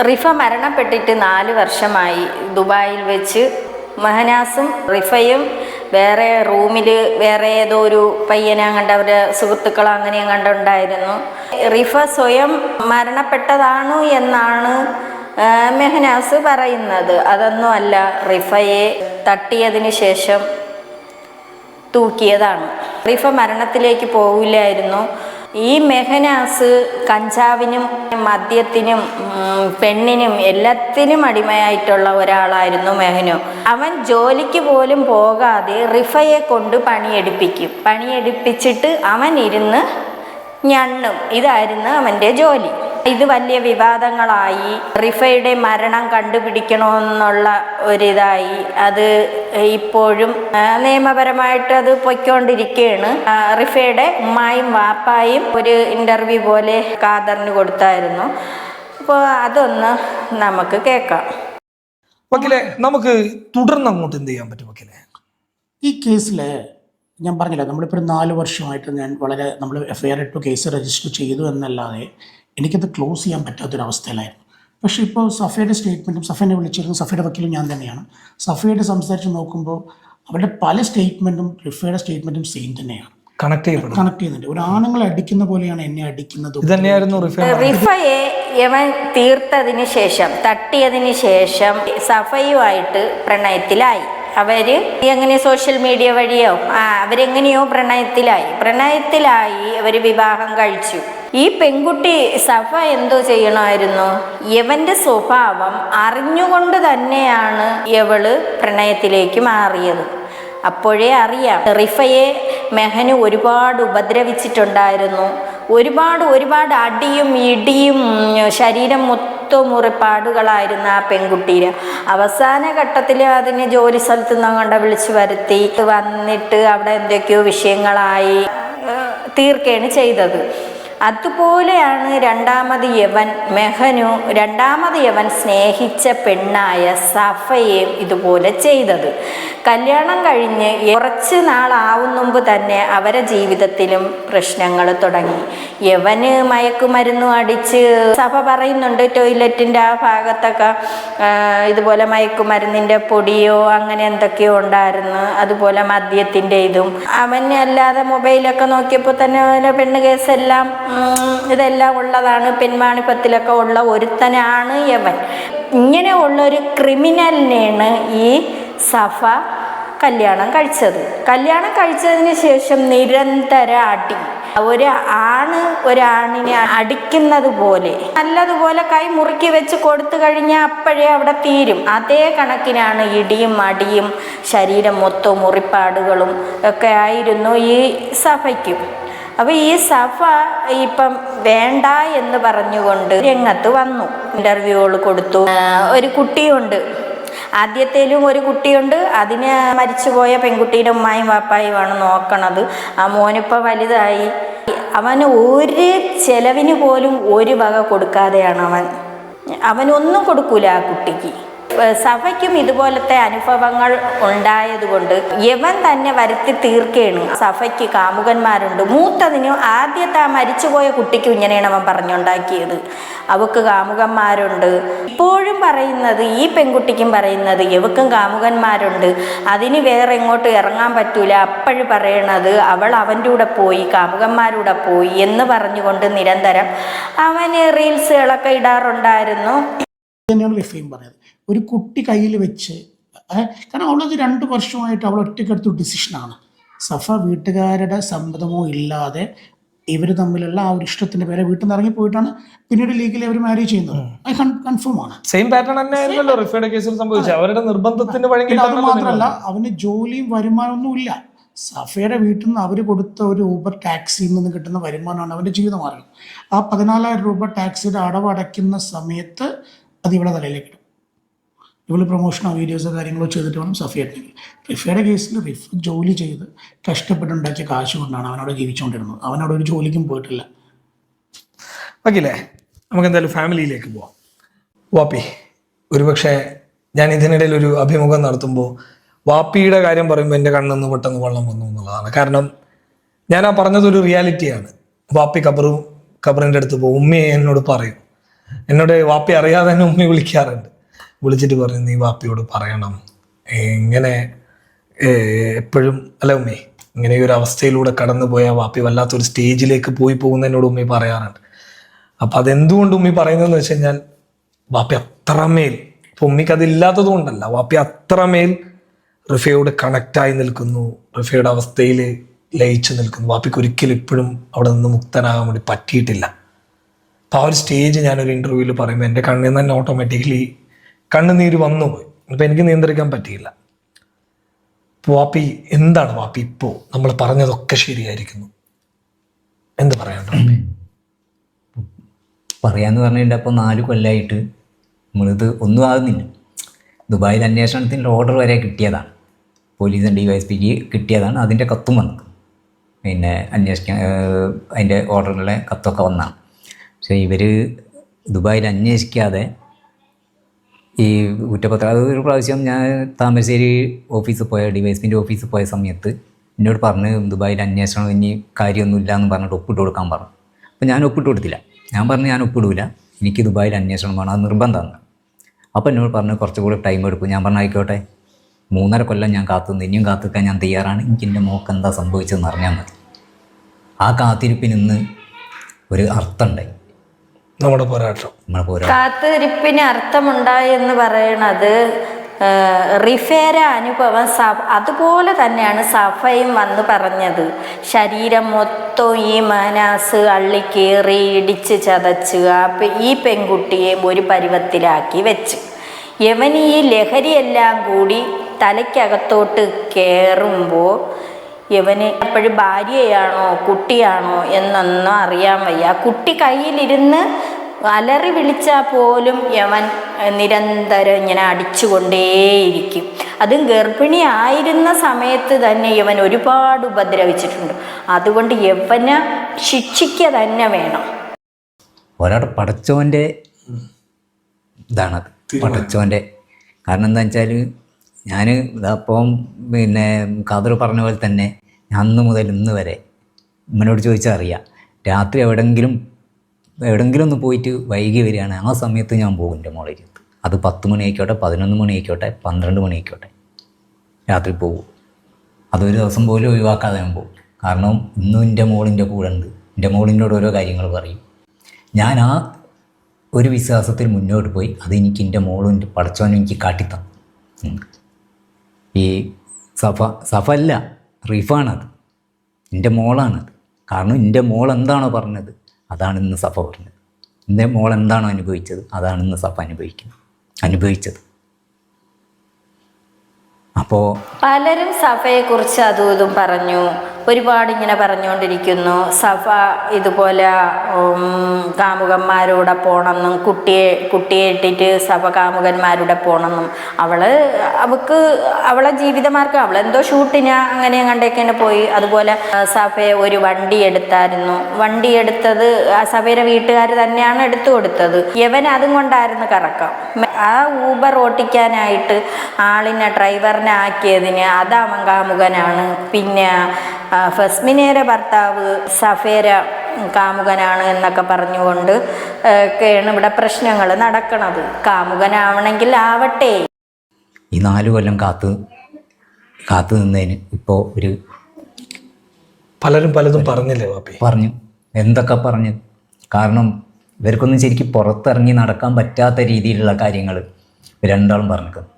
റിഫ മരണപ്പെട്ടിട്ട് 4 വർഷമായി. ദുബായിൽ വെച്ച് മെഹനാസും റിഫയും വേറെ റൂമിൽ വേറെ ഏതോ ഒരു പയ്യനെ കണ്ടവരുടെ സുഹൃത്തുക്കൾ അങ്ങനെ കണ്ടുണ്ടായിരുന്നു. റിഫ സ്വയം മരണപ്പെട്ടതാണു എന്നാണ് മെഹനാസ് പറയുന്നത്. അതൊന്നും അല്ല, റിഫയെ തട്ടിയതിന് ശേഷം തൂക്കിയതാണ്. റിഫ മരണത്തിലേക്ക് പോവില്ലായിരുന്നു. ഈ മെഹനാസ് കഞ്ചാവിനും മദ്യത്തിനും പെണ്ണിനും എല്ലാത്തിനും അടിമയായിട്ടുള്ള ഒരാളായിരുന്നു മെഹനു. അവൻ ജോലിക്ക് പോലും പോകാതെ റിഫയെ കൊണ്ട് പണിയെടുപ്പിച്ചിട്ട് അവൻ ഇരുന്ന് ഞണ്ണും. ഇതായിരുന്നു അവൻ്റെ ജോലി. ഇത് വലിയ വിവാദങ്ങളായി. റിഫയുടെ മരണം കണ്ടുപിടിക്കണമെന്നുള്ള ഒരിതായി. അത് ഇപ്പോഴും നിയമപരമായിട്ട് അത് പൊയ്ക്കൊണ്ടിരിക്കുകയാണ്. റിഫയുടെ ഉമ്മായും വാപ്പായും ഒരു ഇൻ്റർവ്യൂ പോലെ ഖാദറിന് കൊടുത്തായിരുന്നു. അപ്പോൾ അതൊന്ന് നമുക്ക് കേൾക്കാം. വക്കീലെ, നമുക്ക് തുടർന്ന് അങ്ങോട്ട് എന്ത് ചെയ്യാൻ പറ്റും വക്കീലെ? ഈ കേസിൽ ഞാൻ പറഞ്ഞില്ല, നമ്മളിപ്പോൾ 4 വർഷമായിട്ട് നമ്മൾ FIR ഇട്ടു, കേസ് രജിസ്റ്റർ ചെയ്തു എന്നല്ലാതെ എനിക്കത് ക്ലോസ് ചെയ്യാൻ പറ്റാത്തൊരവസ്ഥയിലായിരുന്നു. പക്ഷേ ഇപ്പോൾ സഫയുടെ സ്റ്റേറ്റ്മെൻറ്റും, സഫയെ വിളിച്ചിരുന്നു, സഫയുടെ വക്കീലും ഞാൻ തന്നെയാണ്. സഫയുടെ സംസാരിച്ച് നോക്കുമ്പോൾ അവരുടെ പല സ്റ്റേറ്റ്മെൻറ്റും റിഫയുടെ സ്റ്റേറ്റ്മെൻറ്റും സെയിം തന്നെയാണ്, കണക്ട് ചെയ്യുന്നുണ്ട്. ഒരു ആണുങ്ങളെ അടിക്കുന്ന പോലെയാണ് എന്നെ അടിക്കുന്നത്. റിഫയെ യവൻ തീർത്തതിന് ശേഷം, തട്ടിയതിന് ശേഷം സഫയുമായിട്ട് പ്രണയത്തിലായി. അവര് എങ്ങനെ സോഷ്യൽ മീഡിയ വഴിയോ അവരെങ്ങനെയോ പ്രണയത്തിലായി അവർ വിവാഹം കഴിച്ചു. ഈ പെൺകുട്ടി സഫ എന്തോ ചെയ്യണമായിരുന്നു, യവന്റെ സ്വഭാവം അറിഞ്ഞുകൊണ്ട് തന്നെയാണ് ഇവള് പ്രണയത്തിലേക്ക് മാറിയത്. അപ്പോഴേ അറിയാം റിഫയെ മെഹനു ഒരുപാട് ഉപദ്രവിച്ചിട്ടുണ്ടായിരുന്നു. ഒരുപാട് അടിയും ഇടിയും, ശരീരം മൊത്തം മുറിപ്പാടുകളായിരുന്നു ആ പെൺകുട്ടിയുടെ. അവസാന ഘട്ടത്തിൽ അതിന് ജോലി സ്ഥലത്ത് നിന്നങ്ങോട്ട് വിളിച്ചു വരുത്തി വന്നിട്ട് അവിടെ എന്തൊക്കെയോ വിഷയങ്ങളായി തീർക്കുകയാണ് ചെയ്തത്. അതുപോലെയാണ് രണ്ടാമത് യവൻ സ്നേഹിച്ച പെണ്ണായ സഫയെയും ഇതുപോലെ ചെയ്തത്. കല്യാണം കഴിഞ്ഞ് കുറച്ച് നാളാവും മുമ്പ് തന്നെ അവരെ ജീവിതത്തിലും പ്രശ്നങ്ങൾ തുടങ്ങി. യവന് മയക്കുമരുന്നും അടിച്ച്, സഫ പറയുന്നുണ്ട് ടോയ്ലറ്റിൻ്റെ ആ ഭാഗത്തൊക്കെ ഇതുപോലെ മയക്കുമരുന്നിൻ്റെ പൊടിയോ അങ്ങനെ എന്തൊക്കെയോ ഉണ്ടായിരുന്നു. അതുപോലെ മദ്യത്തിൻ്റെ ഇതും. അവൻ അല്ലാതെ മൊബൈലൊക്കെ നോക്കിയപ്പോൾ തന്നെ പെണ്ണ് കേസെല്ലാം ഇതെല്ലാം ഉള്ളതാണ്. പെൺവാണിപ്പത്തിലൊക്കെ ഉള്ള ഒരുത്തനാണ് യവൻ. ഇങ്ങനെ ഉള്ളൊരു ക്രിമിനലിനെയാണ് ഈ സഫ കല്യാണം കഴിച്ചതിന് ശേഷം നിരന്തര അടി. ഒരാണിനെ അടിക്കുന്നത് പോലെ നല്ലതുപോലെ കൈ മുറുക്കി വെച്ച് കൊടുത്തു കഴിഞ്ഞാൽ അപ്പോഴേ അവിടെ തീരും. അതേ കണക്കിനാണ് ഇടിയും അടിയും, ശരീരം മൊത്തവും മുറിപ്പാടുകളും ഒക്കെ ആയിരുന്നു ഈ സഫയ്ക്കും. അപ്പോൾ ഈ സഫ ഇപ്പം വേണ്ട എന്ന് പറഞ്ഞുകൊണ്ട് രംഗത്ത് വന്നു. ഇൻ്റർവ്യൂകൾ കൊടുത്തു. ഒരു കുട്ടിയുണ്ട്, ആദ്യത്തേലും ഒരു കുട്ടിയുണ്ട്. അതിന് മരിച്ചുപോയ പെൺകുട്ടിയുടെ ഉമ്മായും വാപ്പായുമാണ് നോക്കണത്. ആ മോനിപ്പോൾ വലുതായി. അവന് ഒരു ചെലവിന് പോലും ഒരു വക കൊടുക്കാതെയാണ് അവനൊന്നും കൊടുക്കൂല ആ കുട്ടിക്ക്. സഫയ്ക്കും ഇതുപോലത്തെ അനുഭവങ്ങൾ ഉണ്ടായതുകൊണ്ട് യവൻ തന്നെ വരുത്തി തീർക്കുകയാണ്. സഫയ്ക്ക് കാമുകന്മാരുണ്ട്. മൂത്തതിന് ആദ്യത്തെ ആ മരിച്ചുപോയ കുട്ടിക്കും ഇങ്ങനെയാണ് അവൻ പറഞ്ഞുണ്ടാക്കിയത്. അവക്ക് കാമുകന്മാരുണ്ട്. ഇപ്പോഴും പറയുന്നത്, ഈ പെൺകുട്ടിക്കും പറയുന്നത് യവക്കും കാമുകന്മാരുണ്ട്, അതിന് വേറെ എങ്ങോട്ട് ഇറങ്ങാൻ പറ്റൂല. അപ്പോഴും പറയണത് അവൾ അവൻ്റെ കൂടെ പോയി, കാമുകന്മാരുടെ പോയി എന്ന് പറഞ്ഞുകൊണ്ട് നിരന്തരം അവന് റീൽസുകളൊക്കെ ഇടാറുണ്ടായിരുന്നു. ഒരു കുട്ടി കയ്യിൽ വെച്ച്, കാരണം അവളത് 2 വർഷമായിട്ട് അവൾ ഒറ്റയ്ക്കെടുത്ത ഡിസിഷനാണ്. സഫ വീട്ടുകാരുടെ സമ്മതമോ ഇല്ലാതെ ഇവർ തമ്മിലുള്ള ആ ഒരു ഇഷ്ടത്തിന്റെ പേരെ വീട്ടിൽ നിന്ന് ഇറങ്ങിപ്പോയിട്ടാണ് പിന്നീട് ലീഗലി അവർ മാരേജ് ചെയ്യുന്നത്. അത് കൺഫേം ആണ്. സെയിം പാറ്റേൺ തന്നെയായിരുന്നല്ലോ റിഫയുടെ കേസിൽ സംഭവിച്ചത്. അവരുടെ നിർബന്ധത്തിന് വഴങ്ങിയിട്ട്. അത് മാത്രമല്ല, അവന് ജോലിയും വരുമാനമൊന്നും ഇല്ല. സഫയുടെ വീട്ടിൽ നിന്ന് അവർ കൊടുത്ത ഒരു ഊബർ ടാക്സിയിൽ നിന്ന് കിട്ടുന്ന വരുമാനമാണ് അവൻ്റെ ജീവിതമാർഗം. ആ 14,000 രൂപ ടാക്സിയുടെ അടവ് അടയ്ക്കുന്ന സമയത്ത് അത് ഇവിടെ തലയിലേക്ക് ഇടും. ഇവള് പ്രൊമോഷനോ വീഡിയോസോ കാര്യങ്ങളോ ചെയ്തിട്ട് വേണം സഫിയായിട്ടെങ്കിൽ. റിഫയുടെ കേസിൽ റിഫ ജോലി ചെയ്ത് കഷ്ടപ്പെട്ടുണ്ടാക്കിയ കാശ് കൊണ്ടാണ് അവനവിടെ ജീവിച്ചുകൊണ്ടിരുന്നത്. അവനവിടെ ഒരു ജോലിക്കും പോയിട്ടില്ല. ഓക്കെല്ലേ, നമുക്ക് എന്തായാലും ഫാമിലിയിലേക്ക് പോവാം. വാപ്പി, ഒരുപക്ഷെ ഞാൻ ഇതിനിടയിൽ ഒരു അഭിമുഖം നടത്തുമ്പോൾ വാപ്പിയുടെ കാര്യം പറയുമ്പോൾ എൻ്റെ കണ്ണിന്ന് പെട്ടെന്ന് വെള്ളം വന്നു എന്നുള്ളതാണ്. കാരണം ഞാൻ ആ പറഞ്ഞതൊരു റിയാലിറ്റിയാണ്. വാപ്പി ഖബറിൻ്റെ അടുത്ത് പോകും. ഉമ്മയെ എന്നോട് പറയും, എന്നോട് വാപ്പി അറിയാതെ തന്നെ ഉമ്മി വിളിക്കാറുണ്ട്. വിളിച്ചിട്ട് പറയും നീ വാപ്പിയോട് പറയണം ഇങ്ങനെ എപ്പോഴും അല്ല ഉമ്മി, ഇങ്ങനെ ഒരു അവസ്ഥയിലൂടെ കടന്നു പോയാൽ വാപ്പി വല്ലാത്തൊരു സ്റ്റേജിലേക്ക് പോയി പോകുന്നതിനോട് ഉമ്മി പറയാറുണ്ട്. അപ്പം അതെന്തുകൊണ്ട് ഉമ്മി പറയുന്നതെന്ന് വെച്ച് കഴിഞ്ഞാൽ വാപ്പി അത്രമേൽ, ഇപ്പം ഉമ്മിക്ക് അതില്ലാത്തത് കൊണ്ടല്ല, വാപ്പി അത്രമേൽ റിഫയോട് കണക്റ്റായി നിൽക്കുന്നു, റിഫയുടെ അവസ്ഥയിൽ ലയിച്ചു നിൽക്കുന്നു. വാപ്പിക്ക് ഒരിക്കലും ഇപ്പോഴും അവിടെ നിന്ന് മുക്തനാകാൻ വേണ്ടി പറ്റിയിട്ടില്ല. അപ്പോൾ ആ ഒരു സ്റ്റേജ് ഞാനൊരു ഇൻ്റർവ്യൂവിൽ പറയുമ്പോൾ എൻ്റെ കണ്ണിൽ നിന്ന് തന്നെ ഓട്ടോമാറ്റിക്കലി കണ്ണുനീര് വന്നുപോയി. അപ്പം എനിക്ക് നിയന്ത്രിക്കാൻ പറ്റിയില്ല. വാപ്പി എന്താണ് വാപ്പി ഇപ്പോൾ നമ്മൾ പറഞ്ഞതൊക്കെ ശരിയായിരിക്കുന്നു എന്ത് പറയാനുണ്ടോ? പറയാന്ന് പറഞ്ഞിട്ട് അപ്പോൾ 4 കൊല്ലമായിട്ട് നമ്മളിത് ഒന്നും ആകുന്നില്ല. ദുബായിൽ അന്വേഷണത്തിൻ്റെ ഓർഡർ വരെ കിട്ടിയതാണ്, പോലീസ് DYSPക്ക് കിട്ടിയതാണ്. അതിൻ്റെ കത്തും വന്നത്, പിന്നെ അന്വേഷിക്കാൻ അതിൻ്റെ ഓർഡറിലെ കത്തൊക്കെ വന്നതാണ്. പക്ഷേ ഇവർ ദുബായിൽ അന്വേഷിക്കാതെ ഈ കുറ്റപത്രം, അത് ഒരു പ്രാവശ്യം ഞാൻ താമരശ്ശേരി ഓഫീസിൽ പോയ DYSPൻ്റെ ഓഫീസിൽ പോയ സമയത്ത് എന്നോട് പറഞ്ഞ് ദുബായിൽ അന്വേഷണം ഇനി കാര്യമൊന്നുമില്ല എന്ന് പറഞ്ഞിട്ട് ഒപ്പിട്ട് കൊടുക്കാൻ പറഞ്ഞു. അപ്പോൾ ഞാൻ ഒപ്പിട്ട് കൊടുത്തില്ല. ഞാൻ പറഞ്ഞു ഞാൻ ഒപ്പിടില്ല, എനിക്ക് ദുബായിൽ അന്വേഷണം വേണം, അത് നിർബന്ധമാണ്. അപ്പോൾ എന്നോട് പറഞ്ഞു കുറച്ചുകൂടി ടൈം എടുക്കും. ഞാൻ പറഞ്ഞു ആയിക്കോട്ടെ, 3.5 കൊല്ലം ഞാൻ കാത്തുനിന്ന്, ഇനിയും കാത്തിക്കാൻ ഞാൻ തയ്യാറാണ്, എനിക്ക് എൻ്റെ മോൾക്ക് എന്താ സംഭവിച്ചതെന്ന് അറിഞ്ഞാൽ മതി. ആ കാത്തിരിപ്പിന് ഇന്ന് ഒരു അർത്ഥമുണ്ടായി. നമ്മുടെ പോരാട്ടം, കാത്തിരിപ്പിന് അർത്ഥമുണ്ടായി എന്ന് പറയണത് റിഫേര അനുഭവം അതുപോലെ തന്നെയാണ് സഫയും വന്ന് പറഞ്ഞത്. ശരീരം മൊത്തം ഈ മനാസ് അള്ളിക്കേറി ഇടിച്ച് ചതച്ച് ഈ പെൺകുട്ടിയെ ഒരു പരുവത്തിലാക്കി വെച്ച് യവൻ ഈ ലഹരിയെല്ലാം കൂടി തലയ്ക്കകത്തോട്ട് കയറുമ്പോൾ യവന് എപ്പോഴും ഭാര്യയാണോ കുട്ടിയാണോ എന്നൊന്നും അറിയാൻ വയ്യ. കുട്ടി കയ്യിലിരുന്ന് അലറി വിളിച്ചാൽ പോലും യവൻ നിരന്തരം ഇങ്ങനെ അടിച്ചുകൊണ്ടേയിരിക്കും. അതും ഗർഭിണി ആയിരുന്ന സമയത്ത് തന്നെ യവൻ ഒരുപാട് ഉപദ്രവിച്ചിട്ടുണ്ട്. അതുകൊണ്ട് യവനെ ശിക്ഷിക്കുക തന്നെ വേണം. ഒരാളുടെ പടച്ചോൻ്റെ ഇതാണത്, പടച്ചോൻ്റെ. കാരണം എന്താ വെച്ചാൽ ഞാൻ ഇതപ്പം പിന്നെ ഖാദർ പറഞ്ഞ പോലെ തന്നെ അന്ന് മുതൽ ഇന്ന് വരെ ഉമ്മനോട് ചോദിച്ചാൽ അറിയാം, രാത്രി എവിടെങ്കിലും ഒന്ന് പോയിട്ട് വൈകി വരികയാണ്, ആ സമയത്ത് ഞാൻ പോകും എൻ്റെ മോളെ ഇരുത്ത്. അത് 10 മണി ആയിക്കോട്ടെ, 11 മണി ആയിക്കോട്ടെ, 12 മണി ആയിക്കോട്ടെ, രാത്രി പോകും. അതൊരു ദിവസം പോലും ഒഴിവാക്കാതെ ഞാൻ പോകും. കാരണം ഇന്നും എൻ്റെ മോളിൻ്റെ കൂടെ ഉണ്ട്, എൻ്റെ മോളിനോട് ഓരോ കാര്യങ്ങൾ പറയും. ഞാൻ ആ ഒരു വിശ്വാസത്തിൽ മുന്നോട്ട് പോയി. അത് എനിക്ക് എൻ്റെ മോളും എൻ്റെ പടച്ചോനും എനിക്ക് കാട്ടിത്തന്നു. ഈ സഫ അല്ല, റിഫാണത്, എൻ്റെ മോളാണത്. കാരണം എൻ്റെ മോൾ എന്താണോ പറഞ്ഞത് അതാണ് ഇന്ന് സഫ പറഞ്ഞത്. എൻ്റെ മോൾ എന്താണോ അനുഭവിച്ചത് അതാണ് ഇന്ന് സഫ അനുഭവിച്ചത്. അപ്പോൾ പലരും സഫയെക്കുറിച്ച് അതും ഇതും പറഞ്ഞു, ഒരുപാട് ഇങ്ങനെ പറഞ്ഞുകൊണ്ടിരിക്കുന്നു. സഫ ഇതുപോലെ കാമുകന്മാരുടെ പോകണമെന്നും കുട്ടിയെ ഇട്ടിട്ട് സഫ കാമുകന്മാരുടെ പോകണമെന്നും അവളെ ജീവിതമാർഗം അവളെന്തോ ഷൂട്ടിന് അങ്ങനെ കണ്ടേക്കാണ് പോയി. അതുപോലെ സഫയെ ഒരു വണ്ടി എടുത്തായിരുന്നു. വണ്ടി എടുത്തത് സഫയുടെ വീട്ടുകാർ തന്നെയാണ് എടുത്തു കൊടുത്തത്. യവൻ അതും കൊണ്ടായിരുന്നു കറക്കം. ആ ഊബർ ഓട്ടിക്കാനായിട്ട് ആളിനെ ഡ്രൈവറിനെ ആക്കിയതിന് അത് അവൻ കാമുകനാണ്. പിന്നെ ഫസ്മിനയുടെ ഭർത്താവ് സഫേര കാമുകനാണ് എന്നൊക്കെ പറഞ്ഞുകൊണ്ട് ഒക്കെയാണ് ഇവിടെ പ്രശ്നങ്ങൾ നടക്കണത്. കാമുകനാവണമെങ്കിൽ ആവട്ടെ. ഈ 4 കൊല്ലം കാത്തു നിന്നതിന് ഇപ്പോൾ ഒരു പലതും പറഞ്ഞില്ലേ വാപ്പി? പറഞ്ഞു, എന്തൊക്കെ പറഞ്ഞു. കാരണം ഇവർക്കൊന്നും ശരിക്കും പുറത്തിറങ്ങി നടക്കാൻ പറ്റാത്ത രീതിയിലുള്ള കാര്യങ്ങൾ രണ്ടാളും പറഞ്ഞിരിക്കുന്നു.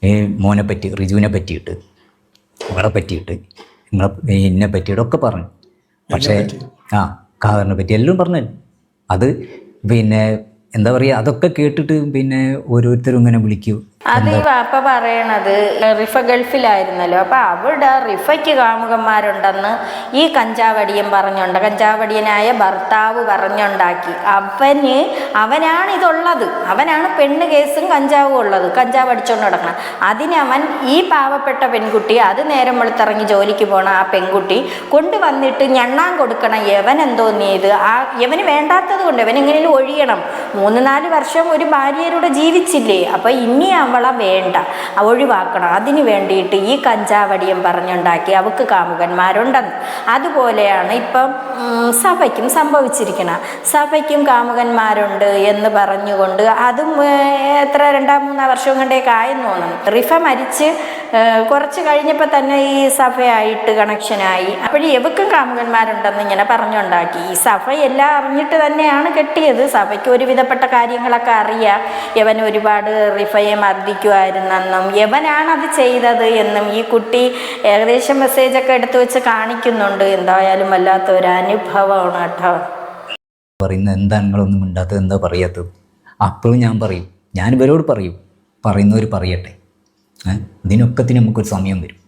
ഈ മോനെ പറ്റി, റിജുവിനെ പറ്റിയിട്ട്, അവളെ പറ്റിയിട്ട്, എന്നെ പറ്റിയിട്ടൊക്കെ പറഞ്ഞു. പക്ഷേ ഖാദറിനെ പറ്റി എല്ലാം പറഞ്ഞു. അത് പിന്നെ എന്താ പറയുക, അതൊക്കെ കേട്ടിട്ട് പിന്നെ ഓരോരുത്തരും ഇങ്ങനെ വിളിക്കൂ. അത് ഈ വാപ്പ പറയണത് റിഫ ഗൾഫിലായിരുന്നല്ലോ, അപ്പം അവിടെ റിഫയ്ക്ക് കാമുകന്മാരുണ്ടെന്ന് ഈ കഞ്ചാവടിയൻ പറഞ്ഞുണ്ട്. കഞ്ചാവടിയനായ ഭർത്താവ് പറഞ്ഞുണ്ടാക്കി. അവനാണിതുള്ളത്, അവനാണ് പെണ്ണ് കേസും കഞ്ചാവും ഉള്ളത്, കഞ്ചാവ് അടിച്ചുകൊണ്ട് നടക്കണം. അതിനവൻ ഈ പാവപ്പെട്ട പെൺകുട്ടി, അത് നേരം വെളുത്തിറങ്ങി ജോലിക്ക് പോകണം ആ പെൺകുട്ടി കൊണ്ടുവന്നിട്ട് ഞണ്ണാൻ കൊടുക്കണം. യവൻ എന്തോന്ന് ചെയ്ത് യവന് വേണ്ടാത്തത് കൊണ്ട് യവൻ എങ്ങനെയും ഒഴിയണം. 3-4 വർഷം ഒരു ഭാര്യയോടെ ജീവിച്ചില്ലേ. അപ്പം ഇനി അവൻ അവളെ വേണ്ട, ഒഴിവാക്കണം. അതിന് വേണ്ടിയിട്ട് ഈ കഞ്ചാവടിയം പറഞ്ഞുണ്ടാക്കി അവൾക്ക് കാമുകന്മാരുണ്ടെന്ന്. അതുപോലെയാണ് ഇപ്പം സഭയ്ക്കും സംഭവിച്ചിരിക്കണം. സഭയ്ക്കും കാമുകന്മാരുണ്ട് എന്ന് പറഞ്ഞുകൊണ്ട് അതും എത്ര 2-3 വർഷം കൊണ്ടേക്ക് ആയെന്ന് തോന്നുന്നു. റിഫ മരിച്ച് കുറച്ച് കഴിഞ്ഞപ്പോൾ തന്നെ ഈ സഭയായിട്ട് കണക്ഷനായി. അപ്പോഴും എവക്കും കാമുകന്മാരുണ്ടെന്ന് ഇങ്ങനെ പറഞ്ഞുണ്ടാക്കി. ഈ സഭ എല്ലാം അറിഞ്ഞിട്ട് തന്നെയാണ് കെട്ടിയത്. സഭയ്ക്ക് ഒരുവിധപ്പെട്ട കാര്യങ്ങളൊക്കെ അറിയാം. യവൻ ഒരുപാട് റിഫയെ മർദ്ദിക്കുമായിരുന്നെന്നും യവനാണ് അത് ചെയ്തത് എന്നും ഈ കുട്ടി ഏകദേശം മെസ്സേജൊക്കെ എടുത്തു വെച്ച് കാണിക്കുന്നുണ്ട്. എന്തായാലും വല്ലാത്തൊരു അനുഭവമാണ് കേട്ടോ. പറയുന്നത് എന്താ നിങ്ങളൊന്നും മിണ്ടാത്തത്, എന്താ പറയാത്തത്? അപ്പോഴും ഞാൻ പറയും, ഞാൻ ഇവരോട് പറയും, പറയുന്നവർ പറയട്ടെ. ഇതിനൊക്കത്തിന് നമുക്കൊരു സമയം വരും.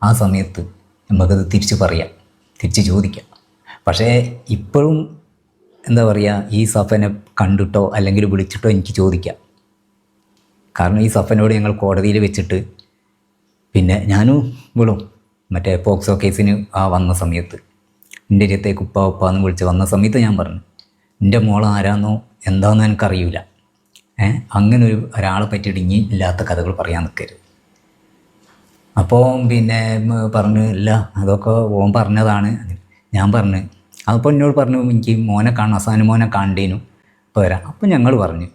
ആ സമയത്ത് നമുക്കത് തിരിച്ച് പറയാം, തിരിച്ച് ചോദിക്കാം. പക്ഷേ ഇപ്പോഴും എന്താ പറയുക, ഈ സഫനെ കണ്ടിട്ടോ അല്ലെങ്കിൽ വിളിച്ചിട്ടോ എനിക്ക് ചോദിക്കാം. കാരണം ഈ സഫനോട് ഞങ്ങൾ കോടതിയിൽ വെച്ചിട്ട് പിന്നെ ഞാനും വിളും മറ്റേ പോക്സോ കേസിന് വന്ന സമയത്ത് എൻ്റെ അരിയത്തേക്ക് ഉപ്പാന്ന് വിളിച്ച് വന്ന സമയത്ത് ഞാൻ പറഞ്ഞു, എൻ്റെ മോൾ ആരാന്നോ എന്താണെന്നോ എനിക്കറിയില്ല. അങ്ങനെ ഒരാളെ പറ്റിയിട്ട് ഇനി ഇല്ലാത്ത കഥകൾ പറയാൻ നിൽക്കരുത്. അപ്പോൾ പിന്നെ പറഞ്ഞു, ഇല്ല അതൊക്കെ ഓൻ പറഞ്ഞതാണ്. ഞാൻ പറഞ്ഞു, അപ്പോൾ എന്നോട് പറഞ്ഞു എനിക്ക് മോനെ കാണണം, അസാന മോനെ കാണേനു പോരാ. അപ്പോൾ ഞങ്ങൾ പറഞ്ഞു,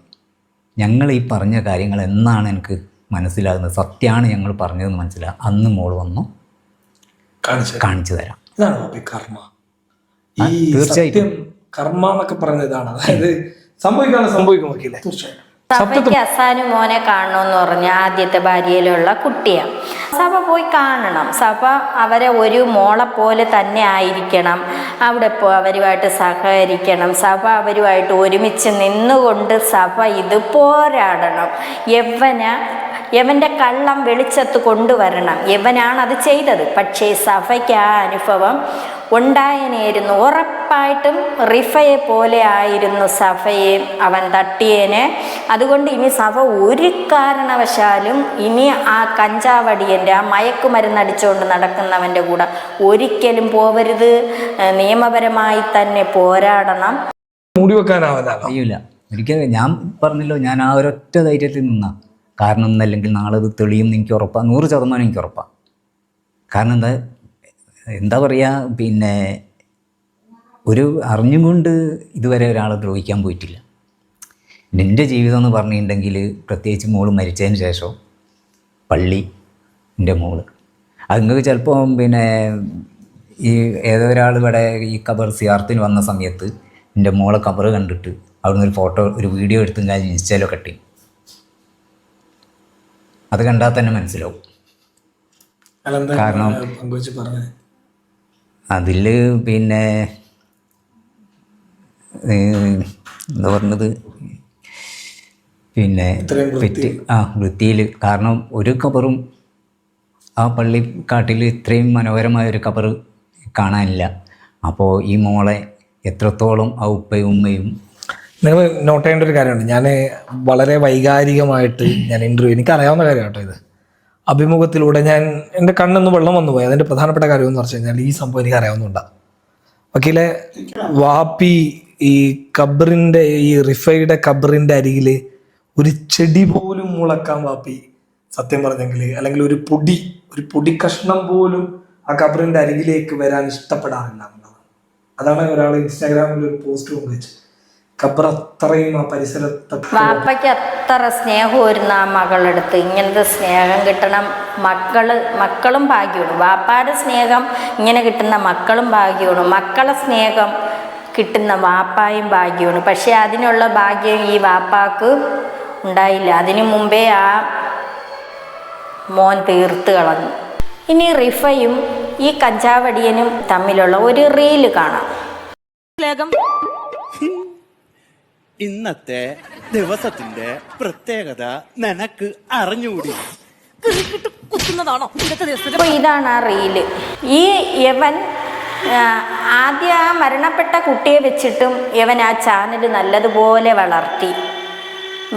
ഞങ്ങൾ ഈ പറഞ്ഞ കാര്യങ്ങൾ എന്നാണ് എനിക്ക് മനസ്സിലാകുന്നത്, സത്യമാണ് ഞങ്ങൾ പറഞ്ഞതെന്ന് മനസ്സിലാകും, അന്ന് മോൾ വന്നു കാണിച്ചു തരാം. ഇതാണ് കർമ്മ. ഈ തീർച്ചയായിട്ടും കർമ്മ എന്നൊക്കെ പറഞ്ഞ ഇതാണ്. അതായത് സംഭവിക്കും വക്കീലെ. തീർച്ചയായിട്ടും സഭയ്ക്ക് അസാനു മോനെ കാണണമെന്ന് പറഞ്ഞ ആദ്യത്തെ ഭാര്യയിലുള്ള കുട്ടിയാണ്. സഭ പോയി കാണണം. സഭ അവരെ ഒരു മോളെ പോലെ തന്നെ ആയിരിക്കണം. അവിടെ അവരുമായിട്ട് സഹകരിക്കണം. സഭ അവരുമായിട്ട് ഒരുമിച്ച് നിന്നുകൊണ്ട് സഭ ഇത് പോരാടണം. യവൻ്റെ കള്ളം വെളിച്ചത്ത് കൊണ്ടുവരണം. യവനാണത് ചെയ്തത്. പക്ഷേ സഭയ്ക്ക് ആ അനുഭവം ഉണ്ടായനായിരുന്നു. ഉറപ്പായിട്ടും റിഫയെ പോലെ ആയിരുന്നു സഭയെ അവൻ തട്ടിയേനെ. അതുകൊണ്ട് ഇനി സഭ ഒരു കാരണവശാലും ഇനി ആ കഞ്ചാവടിയൻ്റെ, ആ മയക്കുമരുന്നടിച്ചുകൊണ്ട് നടക്കുന്നവൻ്റെ കൂടെ ഒരിക്കലും പോവരുത്. നിയമപരമായി തന്നെ പോരാടണം. കഴിയില്ല ഒരിക്കലും. ഞാൻ പറഞ്ഞല്ലോ, ഞാൻ ആ ഒരൊറ്റ ധൈര്യത്തിൽ നിന്നാ. കാരണം എന്നല്ലെങ്കിൽ നാളെ അത് തെളിയും എനിക്ക് ഉറപ്പാണ്, 100% എനിക്ക് ഉറപ്പാണ്. കാരണം എന്താ പറയുക, പിന്നെ ഒരു അറിഞ്ഞും കൊണ്ട് ഇതുവരെ ഒരാളെ ദ്രോഹിക്കാൻ പോയിട്ടില്ല. എൻ്റെ ജീവിതം എന്ന് പറഞ്ഞിട്ടുണ്ടെങ്കിൽ പ്രത്യേകിച്ച് മോള് മരിച്ചതിന് ശേഷം പള്ളി, എൻ്റെ മോള്, അത് നിങ്ങൾക്ക് ചിലപ്പോൾ പിന്നെ ഈ ഏതോ ഒരാൾ ഇവിടെ ഈ ഖബർ സിയാർത്തിന് വന്ന സമയത്ത് എൻ്റെ മോളെ ഖബർ കണ്ടിട്ട് അവിടുന്ന് ഒരു ഫോട്ടോ, ഒരു വീഡിയോ എടുത്തും കാര്യം ഇൻസ്റ്റയിലൊക്കെ ഇട്ടി. അത് കണ്ടാൽ തന്നെ മനസ്സിലാവും. കാരണം അതിൽ പിന്നെ എന്താ പറഞ്ഞത്, പിന്നെ വൃത്തിയിൽ. കാരണം ഒരു ഖബറും ആ പള്ളിക്കാട്ടിൽ ഇത്രയും മനോഹരമായ ഒരു ഖബർ കാണാനില്ല. അപ്പോൾ ഈ മോളെ എത്രത്തോളം ആ ഉപ്പയും ഉമ്മയും. നിങ്ങൾ നോട്ട് ചെയ്യേണ്ട ഒരു കാര്യമുണ്ട്. ഞാൻ വളരെ വൈകാരികമായിട്ട് ഞാൻ എനിക്കറിയാവുന്ന കാര്യം കേട്ടോ ഇത്. അഭിമുഖത്തിലൂടെ എൻ്റെ കണ്ണൊന്ന് വെള്ളം വന്നു പോയി. അതിൻ്റെ പ്രധാനപ്പെട്ട കാര്യം എന്ന് പറഞ്ഞു കഴിഞ്ഞാൽ ഈ സംഭവം എനിക്ക് അറിയാവുന്നുണ്ടാ. വക്കീലെ, വാപ്പി ഈ ഖബറിൻ്റെ, ഈ റിഫയുടെ ഖബറിൻ്റെ അരികിൽ ഒരു ചെടി പോലും മുളക്കാൻ വാപ്പി സത്യം പറഞ്ഞെങ്കിൽ, അല്ലെങ്കിൽ ഒരു പൊടി കഷ്ണം പോലും ആ ഖബറിൻ്റെ അരികിലേക്ക് വരാൻ ഇഷ്ടപ്പെടാറില്ല എന്നുള്ളതാണ്. അതാണ് ഒരാൾ ഇൻസ്റ്റാഗ്രാമിൽ ഒരു പോസ്റ്റ് കൊണ്ടുവച്ച്. ഖബർ അത്രയും ആ പരിസരത്ത് വാപ്പയ്ക്ക് അത്ര സ്നേഹമായിരുന്നു ആ മകളെടുത്ത്. ഇങ്ങനത്തെ സ്നേഹം കിട്ടണം മക്കളും ഭാഗ്യമാണ്. വാപ്പാടെ സ്നേഹം ഇങ്ങനെ കിട്ടുന്ന മക്കളും ഭാഗ്യമാണ്. മക്കളെ സ്നേഹം കിട്ടുന്ന വാപ്പായും ഭാഗ്യമാണ്. പക്ഷെ അതിനുള്ള ഭാഗ്യം ഈ വാപ്പാക്ക് ഉണ്ടായില്ല. അതിനു മുമ്പേ ആ മോൻ തീർത്ത് കളഞ്ഞു. ഇനി റിഫയും ഈ കഞ്ചാവടിയനും തമ്മിലുള്ള ഒരു റീല് കാണാം. ഇന്നത്തെ ദിവസത്തിന്റെ പ്രത്യേകത നിനക്ക് അറിഞ്ഞുകൂടി? അപ്പൊ ഇതാണ് ആ റീല്. ഈ യവൻ ആദ്യം ആ മരണപ്പെട്ട കുട്ടിയെ വെച്ചിട്ടും യവൻ ആ ചാനൽ നല്ലതുപോലെ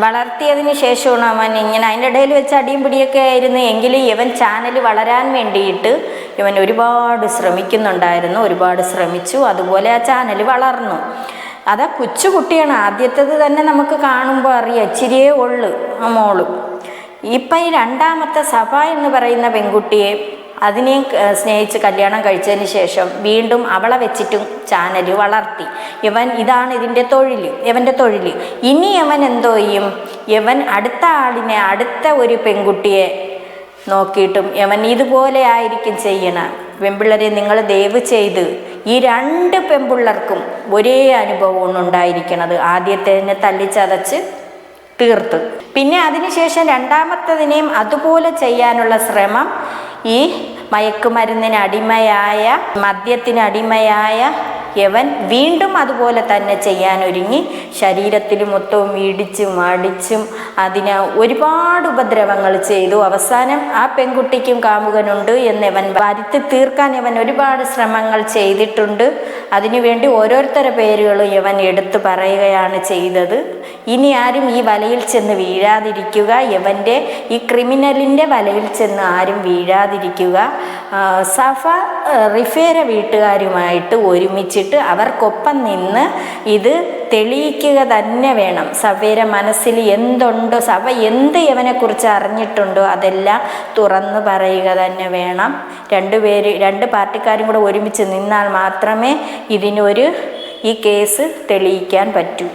വളർത്തിയതിന് ശേഷമാണ് അവൻ ഇങ്ങനെ അതിൻ്റെ ഇടയിൽ വെച്ച് അടിയും പിടിയൊക്കെ ആയിരുന്നു. എങ്കിലും ഇവൻ ചാനൽ വളരാൻ വേണ്ടിയിട്ട് ഇവൻ ഒരുപാട് ശ്രമിക്കുന്നുണ്ടായിരുന്നു. ഒരുപാട് ശ്രമിച്ചു. അതുപോലെ ആ ചാനൽ വളർന്നു. അതാ കൊച്ചുകുട്ടിയാണ്. ആദ്യത്തേത് തന്നെ നമുക്ക് കാണുമ്പോൾ അറിയാം, ഇച്ചിരിയേ ഉള്ളു ആ മോള്. ഇപ്പം ഈ രണ്ടാമത്തെ സഭ എന്ന് പറയുന്ന പെൺകുട്ടിയെ അതിനെയും സ്നേഹിച്ച് കല്യാണം കഴിച്ചതിന് ശേഷം വീണ്ടും അവളെ വെച്ചിട്ടും ചാനൽ വളർത്തി. ഇതാണ് ഇവൻ്റെ തൊഴിൽ. ഇനി അവൻ എന്തോ ചെയ്യും? ഇവൻ അടുത്ത ഒരു പെൺകുട്ടിയെ നോക്കിയിട്ടും അവൻ ഇതുപോലെ ആയിരിക്കും ചെയ്യണം. പെൺപിള്ളേരെ നിങ്ങൾ ദയവ് ചെയ്ത് ഈ 2 പെൺപിള്ളേർക്കും ഒരേ അനുഭവമാണ് ഉണ്ടായിരിക്കുന്നത്. ആദ്യത്തേതിനെ തല്ലിച്ചതച്ച് തീർത്ത്, പിന്നെ അതിനുശേഷം രണ്ടാമത്തതിനെയും അതുപോലെ ചെയ്യാനുള്ള ശ്രമം ഈ മയക്കുമരുന്നിനടിമയായ മദ്യത്തിനടിമയായ യവൻ വീണ്ടും അതുപോലെ തന്നെ ചെയ്യാനൊരുങ്ങി ശരീരത്തിൽ മൊത്തവും ഇടിച്ചും അടിച്ചും അതിന് ഒരുപാട് ഉപദ്രവങ്ങൾ ചെയ്തു. അവസാനം ആ പെൺകുട്ടിക്കും കാമുകനുണ്ട് എന്നവൻ വരുത്തി തീർക്കാൻ ഇവൻ ഒരുപാട് ശ്രമങ്ങൾ ചെയ്തിട്ടുണ്ട്. അതിനുവേണ്ടി ഓരോരുത്തരുടെ പേരുകളും ഇവൻ എടുത്തു പറയുകയാണ് ചെയ്തത്. ഇനി ആരും ഈ വലയിൽ ചെന്ന് വീഴാതിരിക്കുക, ഇവൻ്റെ ഈ ക്രിമിനലിൻ്റെ വലയിൽ ചെന്ന് ആരും വീഴാതിരിക്കുക. സഫ റിഫേര വീട്ടുകാരുമായിട്ട് ഒരുമിച്ചിട്ട് അവർക്കൊപ്പം നിന്ന് ഇത് തെളിയിക്കുക തന്നെ വേണം. സഫയുടെ മനസ്സിൽ എന്തുണ്ടോ, സഭ എന്ത് ഇവനെക്കുറിച്ച് അറിഞ്ഞിട്ടുണ്ടോ അതെല്ലാം തുറന്നു പറയുക തന്നെ വേണം. 2 പാർട്ടിക്കാരും കൂടെ ഒരുമിച്ച് നിന്നാൽ മാത്രമേ ഈ കേസ് തെളിയിക്കാൻ പറ്റൂ.